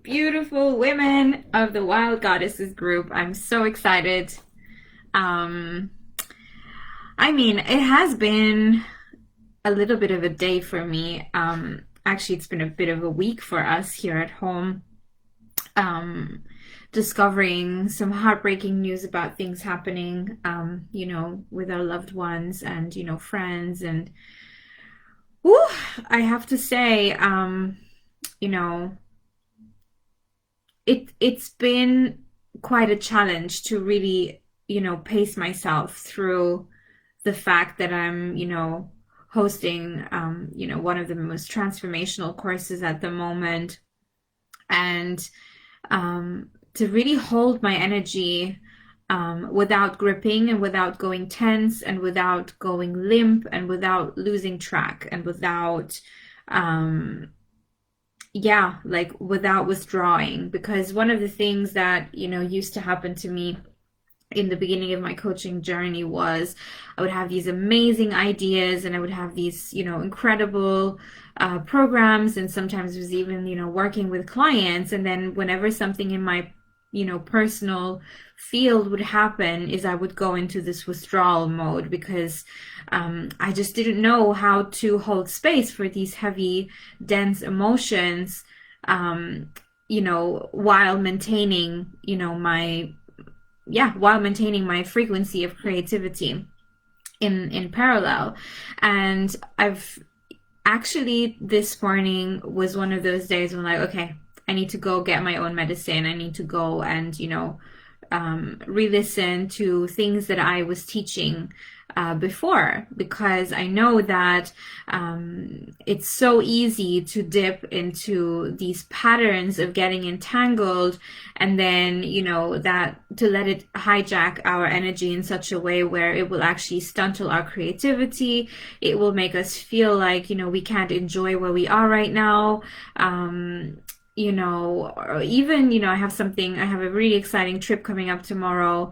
beautiful women of the Wild Goddesses group. I'm so excited. Um, it has been a little bit of a day for me. Actually, it's been a bit of a week for us here at home. Um, Discovering some heartbreaking news about things happening, with our loved ones and, friends. And, whew, I have to say, you know, it's been quite a challenge to really, pace myself through the fact that I'm, hosting, one of the most transformational courses at the moment, and to really hold my energy without gripping and without going tense and without going limp and without losing track and without like without withdrawing, because one of the things that used to happen to me in the beginning of my coaching journey was I would have these amazing ideas and I would have these incredible programs, and sometimes it was even working with clients, and then whenever something in my personal field would happen is I would go into this withdrawal mode because I just didn't know how to hold space for these heavy, dense emotions, while maintaining, while maintaining my frequency of creativity in parallel. And I've actually, this morning was one of those days when, like, okay, I need to go get my own medicine. I need to go and, re-listen to things that I was teaching before, because I know that it's so easy to dip into these patterns of getting entangled, and then that to let it hijack our energy in such a way where it will actually stuntle our creativity. It will make us feel like we can't enjoy where we are right now. Or even I have a really exciting trip coming up tomorrow.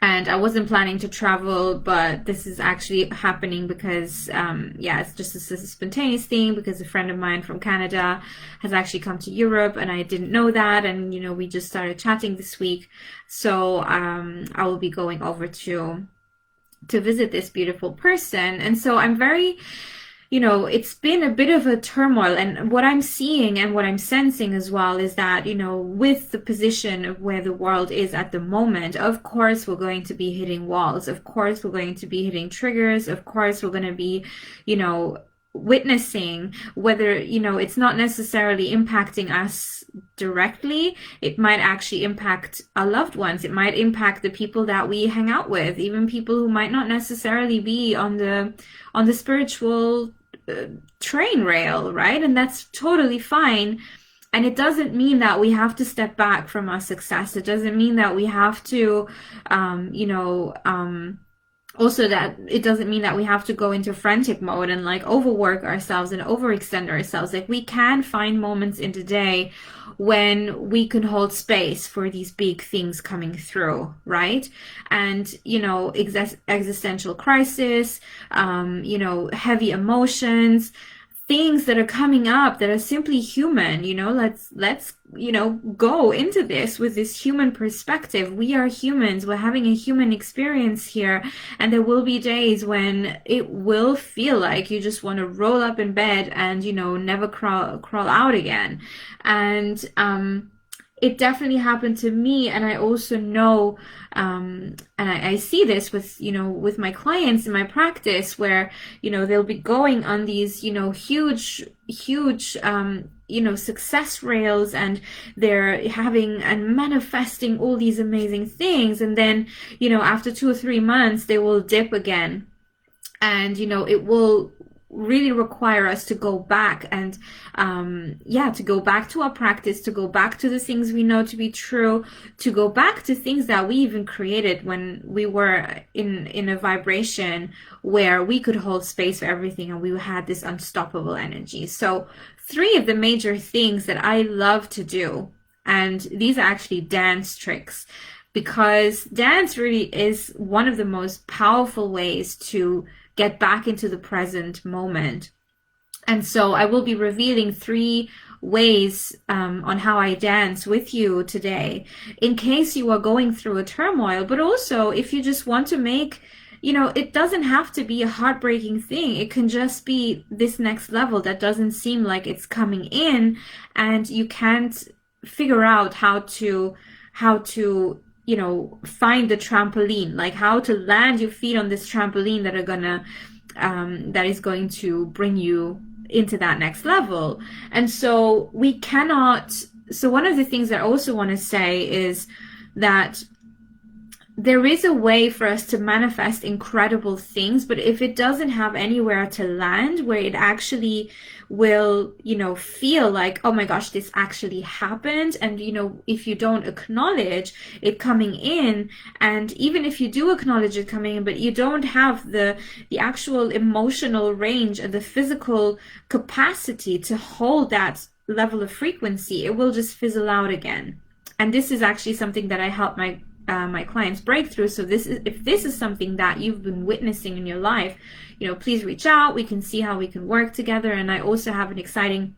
And I wasn't planning to travel, but this is actually happening because, it's just a spontaneous thing, because a friend of mine from Canada has actually come to Europe, and I didn't know that. And, we just started chatting this week. So, I will be going over to visit this beautiful person. And so I'm very, it's been a bit of a turmoil. And what I'm seeing and what I'm sensing as well is that, with the position of where the world is at the moment, of course, we're going to be hitting walls. Of course, we're going to be hitting triggers. Of course, we're going to be, witnessing whether, it's not necessarily impacting us directly. It might actually impact our loved ones. It might impact the people that we hang out with, even people who might not necessarily be on the spiritual train rail, right? And that's totally fine. And it doesn't mean that we have to step back from our success. It doesn't mean that we have to, also that it doesn't mean that we have to go into frantic mode and like overwork ourselves and overextend ourselves. Like, we can find moments in the day when we can hold space for these big things coming through, right? And, existential crisis, heavy emotions, things that are coming up that are simply human. Let's go into this with this human perspective. We are humans. We're having a human experience here, and there will be days when it will feel like you just want to roll up in bed and never crawl out again. And it definitely happened to me. And I also know, and I see this with, with my clients in my practice, where, they'll be going on these, huge, success rails, and they're having and manifesting all these amazing things. And then, after 2 or 3 months, they will dip again. And, it will really require us to go back and to go back to our practice, to go back to the things we know to be true, to go back to things that we even created when we were in a vibration where we could hold space for everything and we had this unstoppable energy. So 3 of the major things that I love to do, and these are actually dance tricks, because dance really is one of the most powerful ways to get back into the present moment. And so I will be revealing 3 ways on how I dance with you today, in case you are going through a turmoil. But also, if you just want to make, it doesn't have to be a heartbreaking thing. It can just be this next level that doesn't seem like it's coming in, and you can't figure out how to find the trampoline, like how to land your feet on this trampoline that is going to bring you into that next level. And so one of the things I also want to say is that there is a way for us to manifest incredible things, but if it doesn't have anywhere to land where it actually will, feel like, oh my gosh, this actually happened. And, if you don't acknowledge it coming in, and even if you do acknowledge it coming in, but you don't have the actual emotional range and the physical capacity to hold that level of frequency, it will just fizzle out again. And this is actually something that I help my clients break through. So if this is something that you've been witnessing in your life, please reach out. We can see how we can work together. And I also have an exciting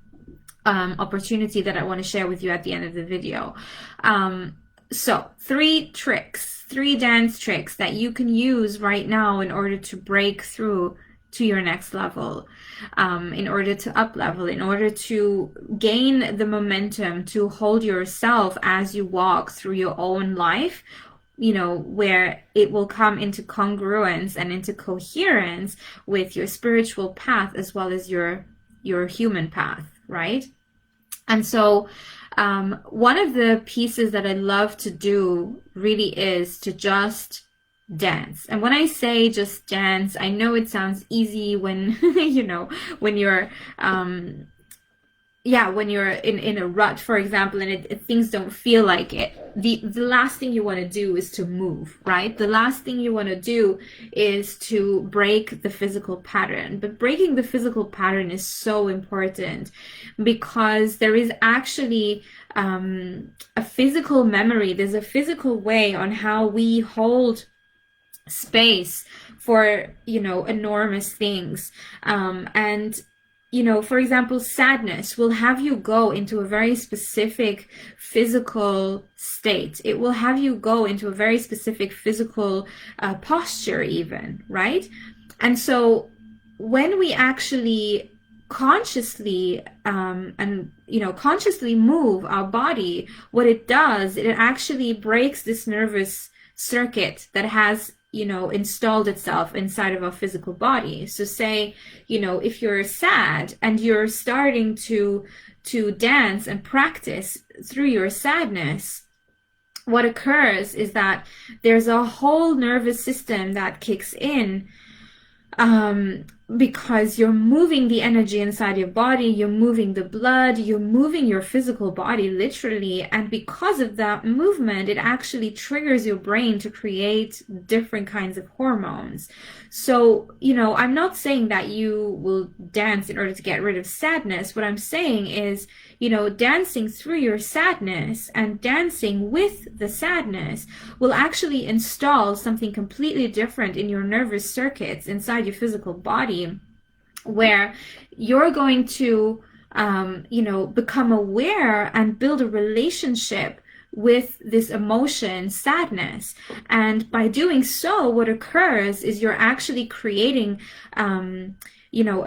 opportunity that I want to share with you at the end of the video. So 3 dance tricks that you can use right now in order to break through to your next level, in order to up level, in order to gain the momentum to hold yourself as you walk through your own life, where it will come into congruence and into coherence with your spiritual path as well as your human path, right? And so one of the pieces that I love to do really is to just dance. And when I say just dance, I know it sounds easy when when you're when you're in a rut, for example, and things don't feel like it. The last thing you want to do is to move, right? The last thing you want to do is to break the physical pattern. But breaking the physical pattern is so important, because there is actually a physical memory. There's a physical way on how we hold space for enormous things, and for example, sadness will have you go into a very specific physical state. It will have you go into a very specific physical posture even, right? And so when we actually consciously consciously move our body, what it does, it actually breaks this nervous circuit that has installed itself inside of our physical body. So say, if you're sad and you're starting to dance and practice through your sadness, what occurs is that there's a whole nervous system that kicks in, because you're moving the energy inside your body, you're moving the blood, you're moving your physical body literally, and because of that movement, it actually triggers your brain to create different kinds of hormones. So, I'm not saying that you will dance in order to get rid of sadness. What I'm saying is, dancing through your sadness and dancing with the sadness will actually install something completely different in your nervous circuits inside your physical body, where you're going to, become aware and build a relationship with this emotion, sadness. And by doing so, what occurs is you're actually creating, a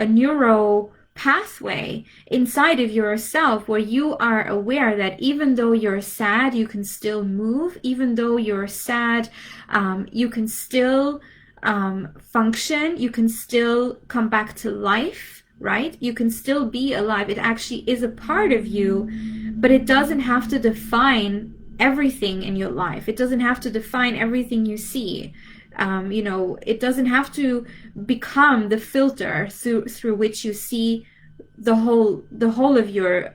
neuro pathway inside of yourself where you are aware that even though you're sad, you can still move. Even though you're sad, you can still function. You can still come back to life, right? You can still be alive. It actually is a part of you, but it doesn't have to define everything in your life. It doesn't have to define everything you see. It doesn't have to become the filter through which you see the whole of your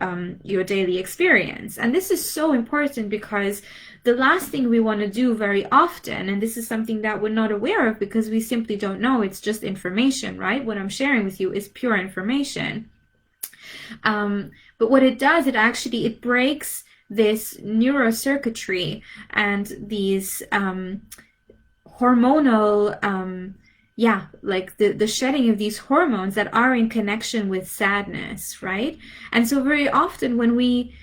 daily experience. And this is so important, because the last thing we want to do very often, and this is something that we're not aware of because we simply don't know, it's just information, right? What I'm sharing with you is pure information. But what it does, it breaks this neurocircuitry and these hormonal yeah, like the shedding of these hormones that are in connection with sadness, right? And so very often when we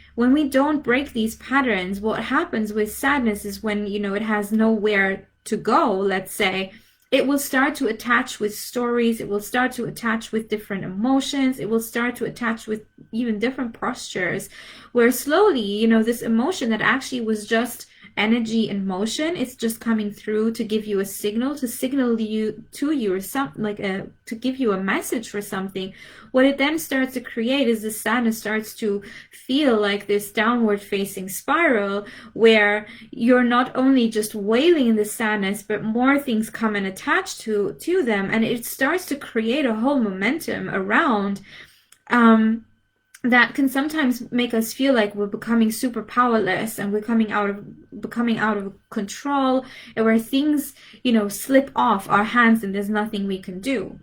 don't break these patterns, what happens with sadness is when, you know, it has nowhere to go, let's say, it will start to attach with stories, it will start to attach with different emotions, it will start to attach with even different postures, where slowly, you know, this emotion that actually was just energy and motion, it's just coming through to give you a signal, to signal you to you, or something like a, to give you a message for something. What it then starts to create is the sadness starts to feel like this downward facing spiral, where you're not only just wailing in the sadness, but more things come and attach to them, and it starts to create a whole momentum around that can sometimes make us feel like we're becoming super powerless, and we're becoming out of control, and where things, you know, slip off our hands and there's nothing we can do.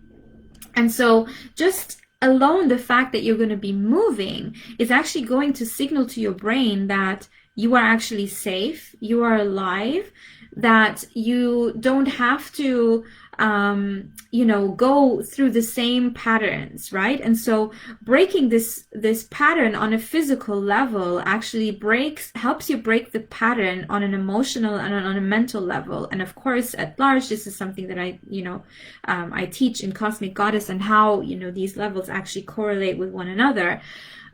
And so just alone the fact that you're going to be moving is actually going to signal to your brain that you are actually safe, you are alive, that you don't have to you know, go through the same patterns, right? And so breaking this pattern on a physical level actually helps you break the pattern on an emotional and on a mental level. And of course, at large, this is something that I, you know, I teach in Cosmic Goddess, and how, you know, these levels actually correlate with one another.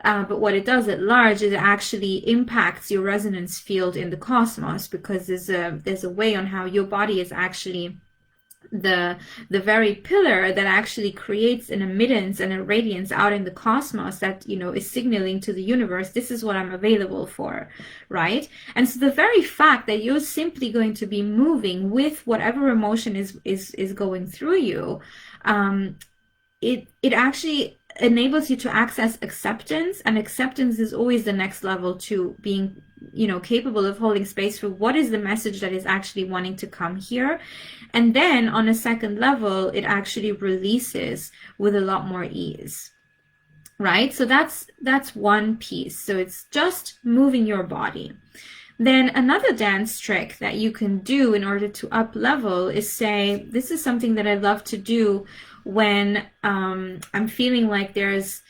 But what it does at large is it actually impacts your resonance field in the cosmos, because there's a way on how your body is actually the very pillar that actually creates an emittance and a radiance out in the cosmos that, you know, is signaling to the universe, this is what I'm available for, right? And so the very fact that you're simply going to be moving with whatever emotion is going through you, it actually enables you to access acceptance, and acceptance is always the next level to being, you know, capable of holding space for what is the message that is actually wanting to come here. And then on a second level, it actually releases with a lot more ease, right? So that's one piece. So it's just moving your body. Then another dance trick that you can do in order to up level is, say, this is something that I love to do when I'm feeling like there's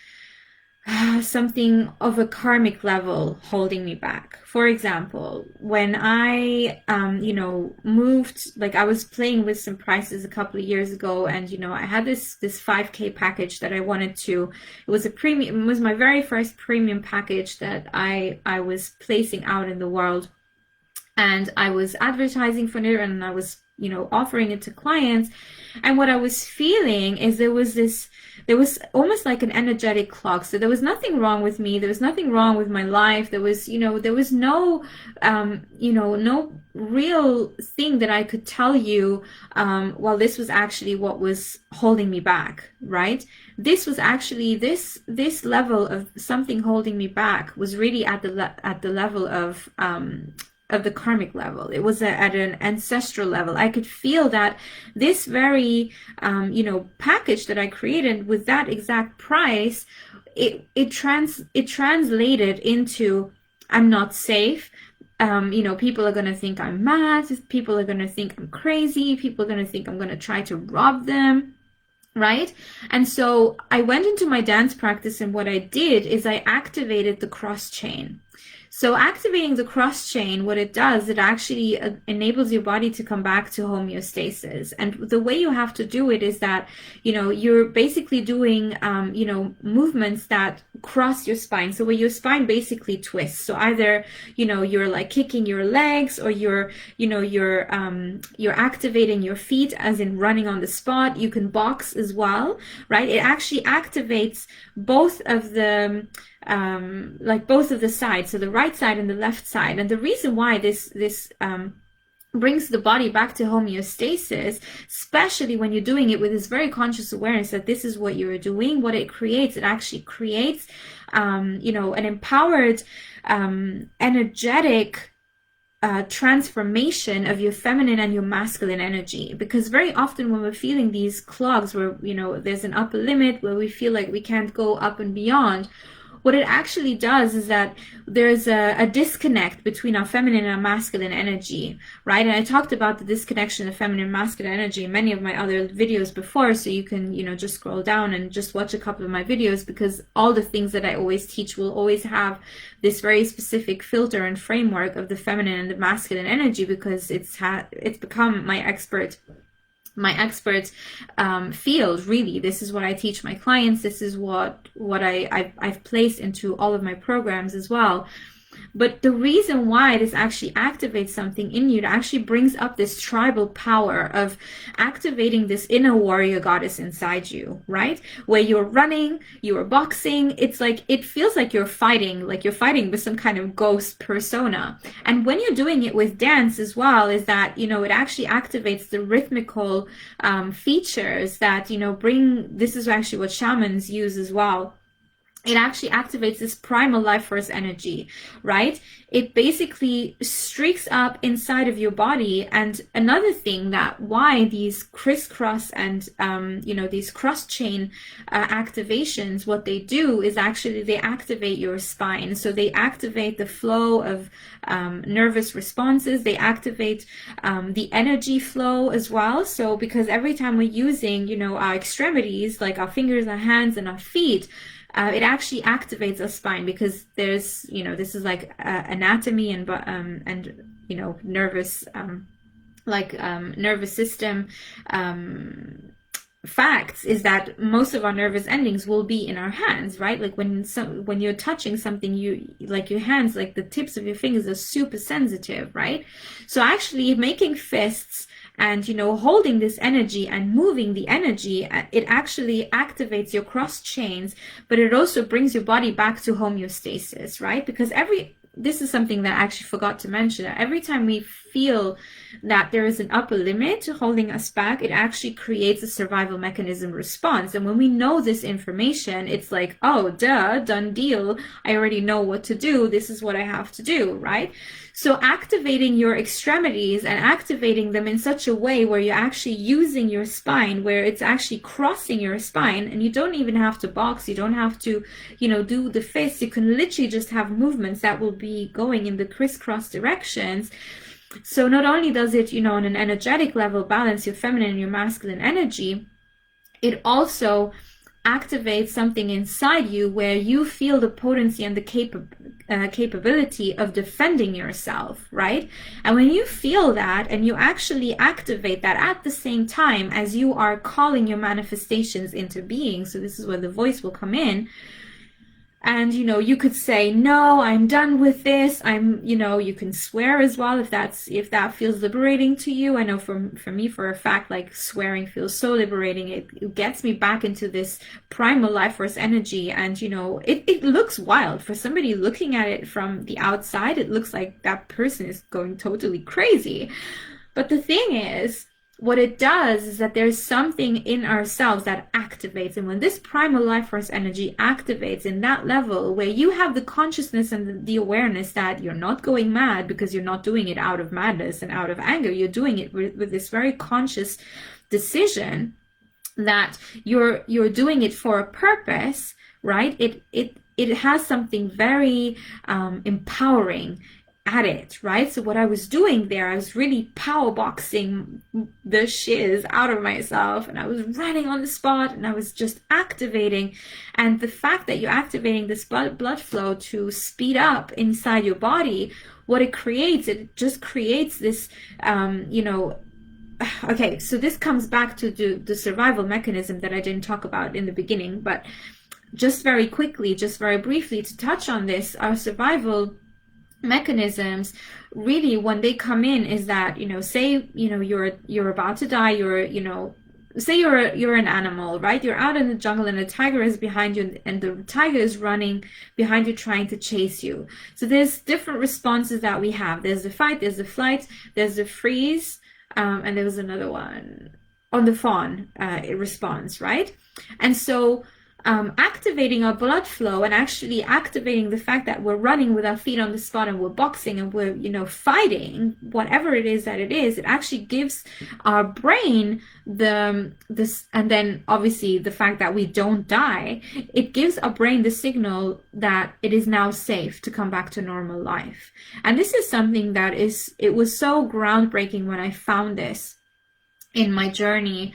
something of a karmic level holding me back. For example, when I, you know, moved, like I was playing with some prices a couple of years ago, and, you know, I had this 5K package that I wanted to, it was a premium, it was my very first premium package that I was placing out in the world. And I was advertising for it, and I was, you know, offering it to clients. And what I was feeling is there was almost like an energetic clock. So there was nothing wrong with me. There was nothing wrong with my life. There was, you know, there was no, you know, no real thing that I could tell you, well, this was actually what was holding me back, right? This was actually, this level of something holding me back was really at the level of the karmic level. It was at an ancestral level. I could feel that this very, you know, package that I created with that exact price, it translated into, I'm not safe. You know, people are going to think I'm mad. People are going to think I'm crazy. People are going to think I'm going to try to rob them. Right? And so I went into my dance practice, and what I did is I activated the cross chain. So activating the cross chain, what it does, it actually enables your body to come back to homeostasis. And the way you have to do it is that, you know, you're basically doing, you know, movements that cross your spine. So where your spine basically twists. So either, you know, you're like kicking your legs, or you're, you know, you're activating your feet, as in running on the spot. You can box as well, right? It actually activates both of the, like both of the sides, so the right side and the left side. And the reason why this brings the body back to homeostasis, especially when you're doing it with this very conscious awareness that this is what you're doing, what it creates, it actually creates, you know, an empowered, energetic transformation of your feminine and your masculine energy. Because very often when we're feeling these clogs, where, you know, there's an upper limit, where we feel like we can't go up and beyond, what it actually does is that there's a disconnect between our feminine and our masculine energy, right? And I talked about the disconnection of feminine and masculine energy in many of my other videos before, so you can, just scroll down and just watch a couple of my videos, because all the things that I always teach will always have this very specific filter and framework of the feminine and the masculine energy, because it's become my expert field, really. This is what I teach my clients. This is what I've placed into all of my programs as well. But the reason why this actually activates something in you, it actually brings up this tribal power of activating this inner warrior goddess inside you, right? Where you're running, you're boxing, it's like, it feels like you're fighting with some kind of ghost persona. And when you're doing it with dance as well, is that, it actually activates the rhythmical features that, this is actually what shamans use as well. It actually activates this primal life force energy, right? It basically streaks up inside of your body. And another thing, that why these crisscross and these cross chain activations, what they do is actually they activate your spine. So they activate the flow of nervous responses. They activate the energy flow as well. So because every time we're using our extremities, like our fingers, our hands, and our feet, it actually activates our spine, because there's, this is like anatomy and nervous, nervous system facts, is that most of our nervous endings will be in our hands, right? Like when you're touching something, your hands, like the tips of your fingers are super sensitive, right? So actually making fists and holding this energy and moving the energy, it actually activates your cross chains, but it also brings your body back to homeostasis, right? Because this is something that I actually forgot to mention. Every time we feel that there is an upper limit holding us back, it actually creates a survival mechanism response. And when we know this information, it's like, oh, duh, done deal. I already know what to do. This is what I have to do, right? So activating your extremities and activating them in such a way where you're actually using your spine, where it's actually crossing your spine, and you don't even have to box, you don't have to, do the fists. You can literally just have movements that will be going in the crisscross directions. So not only does it, on an energetic level balance your feminine and your masculine energy, it also activates something inside you where you feel the potency and the capability of defending yourself, right? And when you feel that and you actually activate that at the same time as you are calling your manifestations into being, so this is where the voice will come in. And, you could say, no, I'm done with this. You can swear as well if that feels liberating to you. I know for me, for a fact, like swearing feels so liberating. It gets me back into this primal life force energy. And, it looks wild for somebody looking at it from the outside. It looks like that person is going totally crazy. But the thing is, what it does is that there's something in ourselves that activates. And when this primal life force energy activates in that level where you have the consciousness and the awareness that you're not going mad because you're not doing it out of madness and out of anger, you're doing it with this very conscious decision that you're doing it for a purpose, right? It has something very empowering at it, right? So what I was doing there, I was really power boxing the shiz out of myself, and I was running on the spot, and I was just activating. And the fact that you're activating this blood flow to speed up inside your body, what it just creates this, okay, so this comes back to the survival mechanism that I didn't talk about in the beginning, but just very quickly, just very briefly to touch on this, our survival mechanisms really, when they come in, is that say you're about to die, say you're an animal, right? You're out in the jungle and a tiger is behind you, and the tiger is running behind you trying to chase you. So there's different responses that we have. There's the fight, there's the flight, there's the freeze, and there was another one on the fawn response, right? And so activating our blood flow and actually activating the fact that we're running with our feet on the spot and we're boxing and we're, fighting, whatever it is that it is, it actually gives our brain this, and then obviously the fact that we don't die, it gives our brain the signal that it is now safe to come back to normal life. And this is something that it was so groundbreaking when I found this in my journey,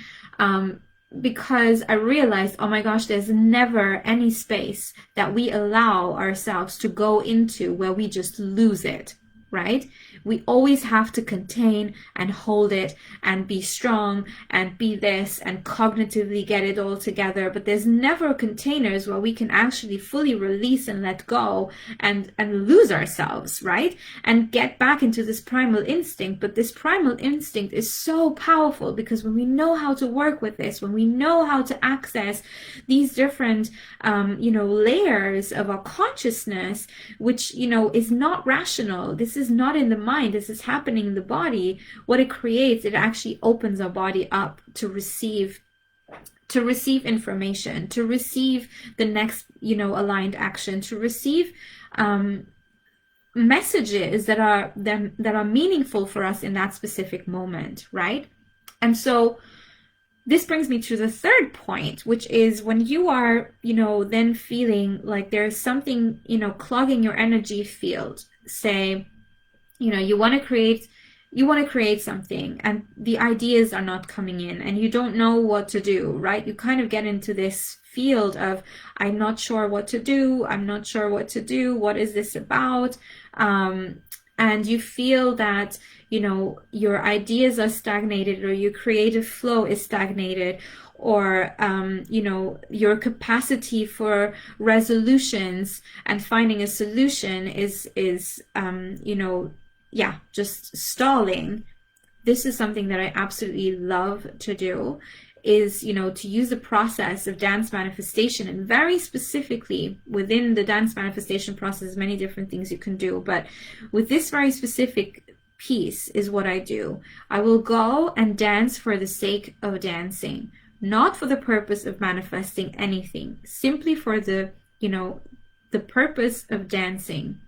because I realized, oh my gosh, there's never any space that we allow ourselves to go into where we just lose it, right? We always have to contain and hold it and be strong and be this and cognitively get it all together. But there's never containers where we can actually fully release and let go and lose ourselves, right? And get back into this primal instinct. But this primal instinct is so powerful because when we know how to work with this, when we know how to access these different, layers of our consciousness, which, is not rational. This is not in the mind. This is happening in the body. What it creates, it actually opens our body up to receive information, to receive the next, aligned action, to receive messages that are meaningful for us in that specific moment, right? And so this brings me to the third point, which is when you are, then feeling like there's something, clogging your energy field. Say, you want to create something and the ideas are not coming in and you don't know what to do, right? You kind of get into this field of, I'm not sure what to do. I'm not sure what to do. What is this about? And you feel that, your ideas are stagnated or your creative flow is stagnated, or, your capacity for resolutions and finding a solution is just stalling. This is something that I absolutely love to do, is, to use the process of dance manifestation, and very specifically within the dance manifestation process, many different things you can do. But with this very specific piece is what I do. I will go and dance for the sake of dancing, not for the purpose of manifesting anything, simply for the purpose of dancing.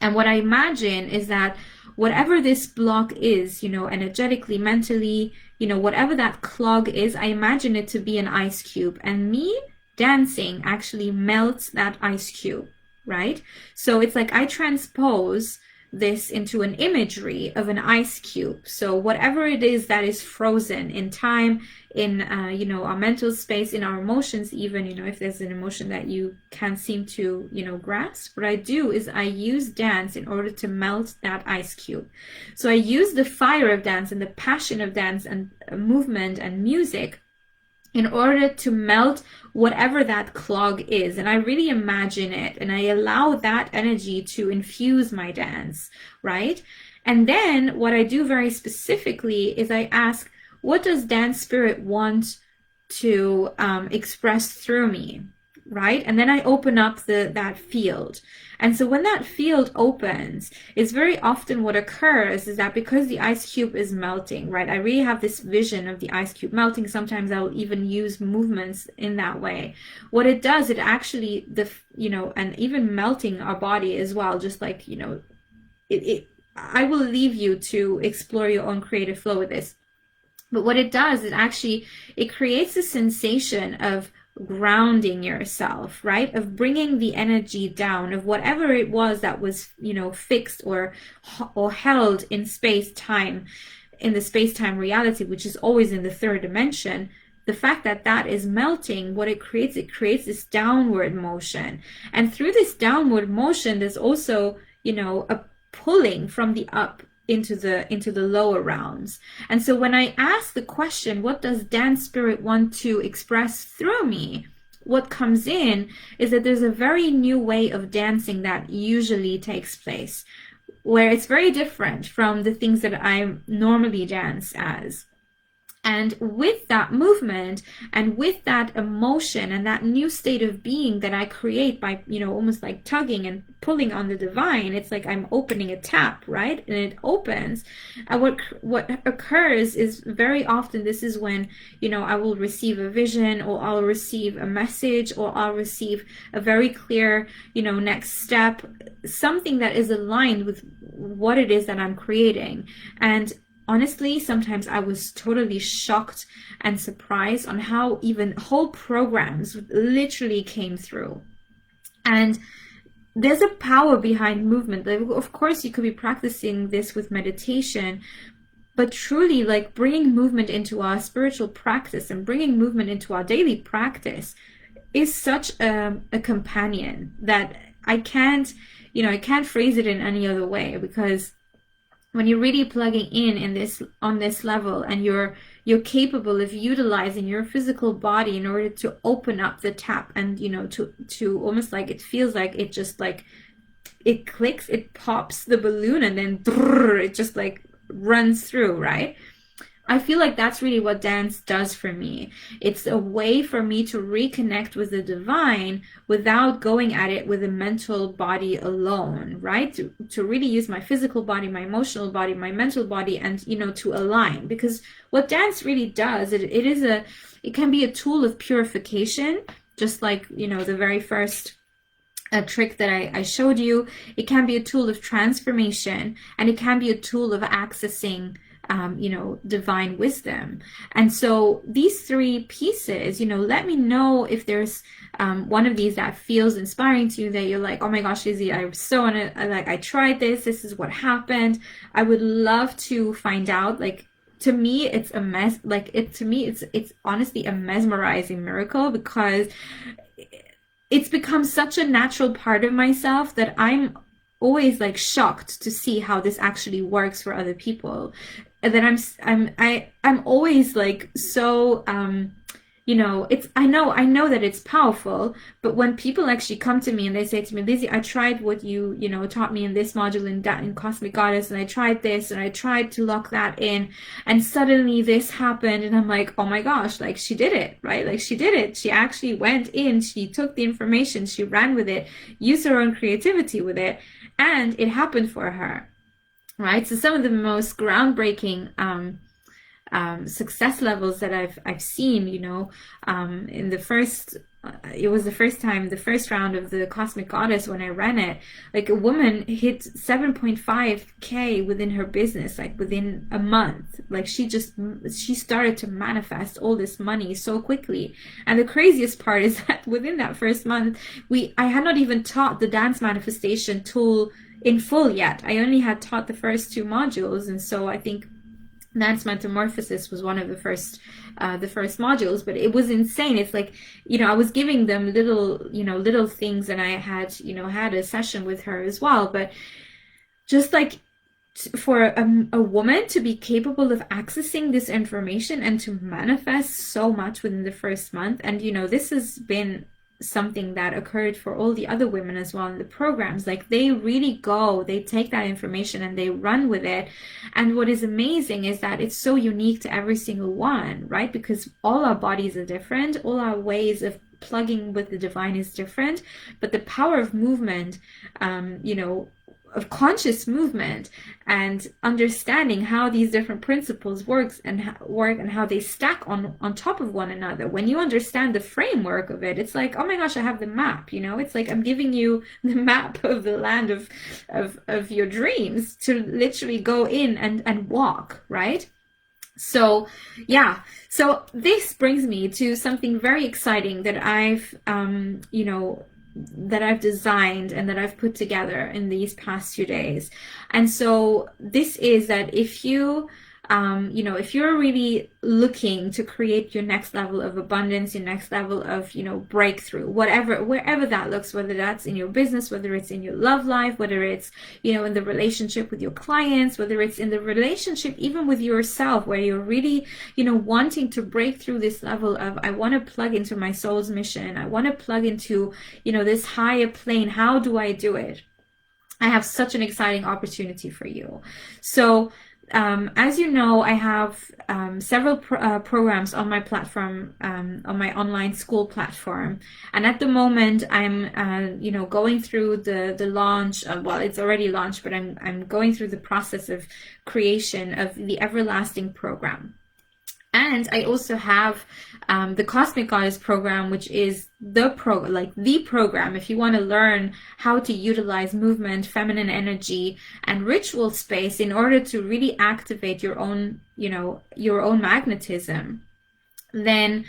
And what I imagine is that whatever this block is, energetically, mentally, whatever that clog is, I imagine it to be an ice cube. And me dancing actually melts that ice cube, right? So it's like I transpose this into an imagery of an ice cube. So whatever it is that is frozen in time, in our mental space, in our emotions, even, if there's an emotion that you can't seem to, grasp, what I do is I use dance in order to melt that ice cube. So I use the fire of dance and the passion of dance and movement and music in order to melt whatever that clog is. And I really imagine it, and I allow that energy to infuse my dance, right? And then what I do very specifically is I ask, what does dance spirit want to express through me, right? And then I open up that field. And so when that field opens, it's very often what occurs is that because the ice cube is melting, right? I really have this vision of the ice cube melting. Sometimes I'll even use movements in that way. What it does, it actually, and even melting our body as well, just like, I will leave you to explore your own creative flow with this. But what it does, it creates a sensation of grounding yourself, right? Of bringing the energy down of whatever it was that was, fixed or held in space-time, in the space-time reality, which is always in the third dimension. The fact that that is melting, what it creates this downward motion. And through this downward motion, there's also, a pulling from the up into the lower realms. And so when I ask the question, what does dance spirit want to express through me? What comes in is that there's a very new way of dancing that usually takes place, where it's very different from the things that I normally dance as. And with that movement and with that emotion and that new state of being that I create by, almost like tugging and pulling on the divine, it's like I'm opening a tap, right? And it opens. And what occurs is very often this is when, I will receive a vision, or I'll receive a message, or I'll receive a very clear, next step, something that is aligned with what it is that I'm creating. And honestly, sometimes I was totally shocked and surprised on how even whole programs literally came through. And there's a power behind movement. Like, of course, you could be practicing this with meditation, but truly, like, bringing movement into our spiritual practice and bringing movement into our daily practice is such a companion that I can't phrase it in any other way, because when you're really plugging in this on this level, and you're capable of utilizing your physical body in order to open up the tap, and to almost like, it feels like it just like it clicks, it pops the balloon, and then it just like runs through, right? I feel like that's really what dance does for me. It's a way for me to reconnect with the divine without going at it with a mental body alone, right? To really use my physical body, my emotional body, my mental body, and, to align. Because what dance really does, it can be a tool of purification, just like, the very first a trick that I showed you. It can be a tool of transformation, and it can be a tool of accessing divine wisdom. And so these three pieces, let me know if there's one of these that feels inspiring to you, that you're like, oh my gosh, Izzy, I was so on it. I tried this. This is what happened. I would love to find out. Like, to me, it's a mess. Like, it's honestly a mesmerizing miracle, because it's become such a natural part of myself that I'm always like shocked to see how this actually works for other people. And then I'm always like so I know that it's powerful, but when people actually come to me and they say to me, Lizzie, I tried what you taught me in this module in Cosmic Goddess, and I tried this, and I tried to lock that in, and suddenly this happened, and I'm like, oh my gosh, like, she did it, right? Like, she did it. She actually went in, she took the information, she ran with it, used her own creativity with it, and it happened for her, right? So some of the most groundbreaking success levels that I've seen, in the first, it was the first round of the Cosmic Goddess when I ran it, like, a woman hit 7.5K within her business, like within a month. Like, she started to manifest all this money so quickly. And the craziest part is that within that first month, I had not even taught the dance manifestation tool in full yet. I only had taught the first two modules, and so I think Dance Metamorphosis was one of the first modules, but it was insane. It's like, I was giving them little things, and I had, had a session with her as well. But just like, for a woman to be capable of accessing this information and to manifest so much within the first month, and, this has been something that occurred for all the other women as well in the programs. Like, they take that information and they run with it. And what is amazing is that it's so unique to every single one, right? Because all our bodies are different, all our ways of plugging with the divine is different, but the power of movement, of conscious movement, and understanding how these different principles work and how they stack on top of one another. When you understand the framework of it, it's like, oh my gosh, I have the map. It's like I'm giving you the map of the land of your dreams to literally go in and walk, right? So yeah, so this brings me to something very exciting that I've that I've designed and that I've put together in these past few days. And so this is that if you if you're really looking to create your next level of abundance, your next level of, breakthrough, wherever that looks, whether that's in your business, whether it's in your love life, whether it's, in the relationship with your clients, whether it's in the relationship even with yourself, where you're really, wanting to break through this level of, I want to plug into my soul's mission. I want to plug into, this higher plane. How do I do it? I have such an exciting opportunity for you. So As you know, I have several programs on my platform, on my online school platform, and at the moment, I'm, going through the launch. Well, it's already launched, but I'm going through the process of creation of the Everlasting program. And I also have the Cosmic Goddess program, which is the program if you want to learn how to utilize movement, feminine energy, and ritual space in order to really activate your own, your own magnetism. Then,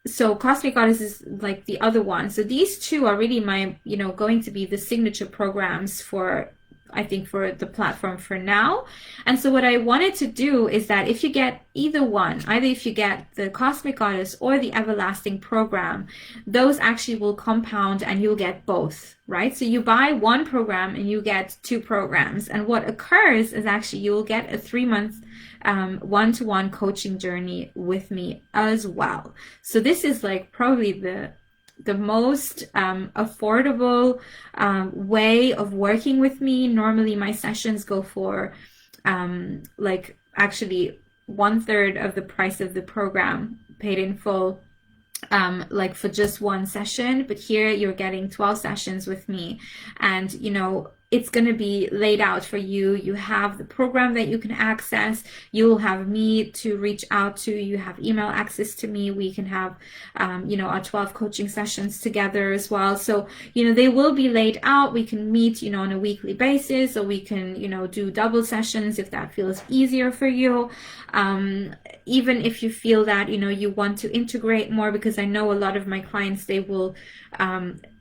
so Cosmic Goddess is like the other one. So these two are really my, going to be the signature programs for, I think, for the platform for now. And so what I wanted to do is that if you get either one, either if you get the Cosmic Goddess or the Everlasting program, those actually will compound and you'll get both, right? So you buy one program and you get two programs. And what occurs is actually you will get a 3-month one-to-one coaching journey with me as well. So this is like probably the most affordable way of working with me. Normally my sessions go for like actually 1/3 of the price of the program paid in full, like for just one session, but here you're getting 12 sessions with me, and it's going to be laid out for you. You have the program that you can access. You'll have me to reach out to. You have email access to me. We can have, our 12 coaching sessions together as well. So, they will be laid out. We can meet, on a weekly basis, or we can, do double sessions if that feels easier for you. Even if you feel that, you want to integrate more, because I know a lot of my clients,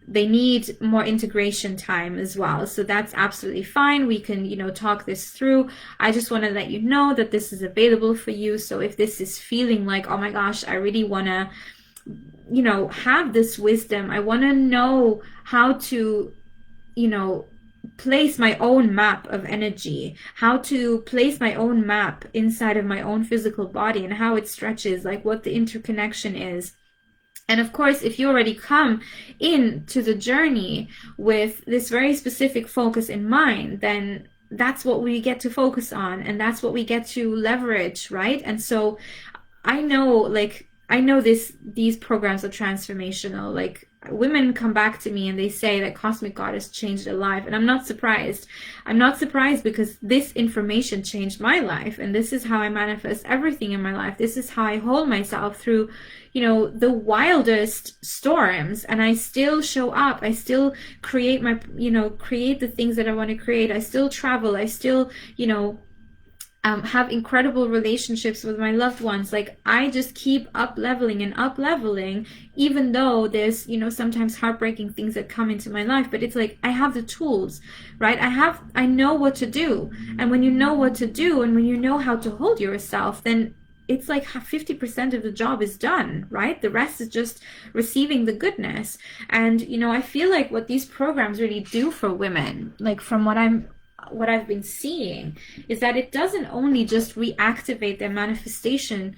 they need more integration time as well. So that's absolutely fine. We can, talk this through. I just want to let you know that this is available for you. So if this is feeling like, oh my gosh, I really want to, have this wisdom, I want to know how to, place my own map of energy, how to place my own map inside of my own physical body and how it stretches, like what the interconnection is. And of course, if you already come into the journey with this very specific focus in mind, then that's what we get to focus on and that's what we get to leverage, right? And so I know these programs are transformational. Like, women come back to me and they say that Cosmic Goddess changed their life, and I'm not surprised. I'm not surprised because this information changed my life, and this is how I manifest everything in my life. This is how I hold myself through, the wildest storms, and I still show up. I still create create the things that I want to create. I still travel. I still, have incredible relationships with my loved ones. Like, I just keep up leveling and up leveling, even though there's, sometimes heartbreaking things that come into my life. But it's like, I have the tools, right? I know what to do. And when you know what to do and when you know how to hold yourself, then it's like 50% of the job is done, right? The rest is just receiving the goodness. And, I feel like what these programs really do for women, like from what I've been seeing, is that it doesn't only just reactivate their manifestation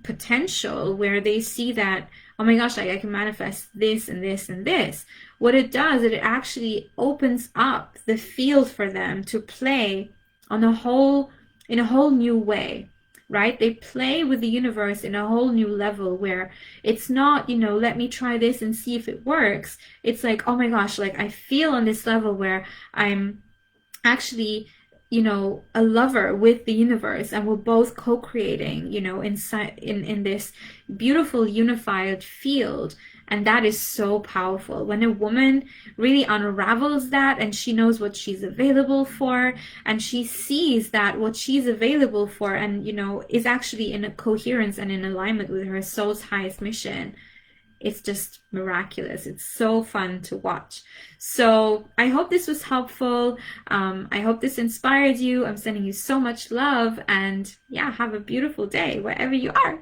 potential, where they see that, oh my gosh, I can manifest this and this and this. What it does, it actually opens up the field for them to play in a whole new way, right? They play with the universe in a whole new level, where it's not, let me try this and see if it works. It's like, oh my gosh, like I feel on this level where I'm actually, a lover with the universe, and we're both co-creating, inside in this beautiful unified field. And that is so powerful when a woman really unravels that, and she knows what she's available for, and she sees that what she's available for, and is actually in a coherence and in alignment with her soul's highest mission. It's just miraculous. It's so fun to watch. So I hope this was helpful. I hope this inspired you. I'm sending you so much love, and yeah, have a beautiful day wherever you are.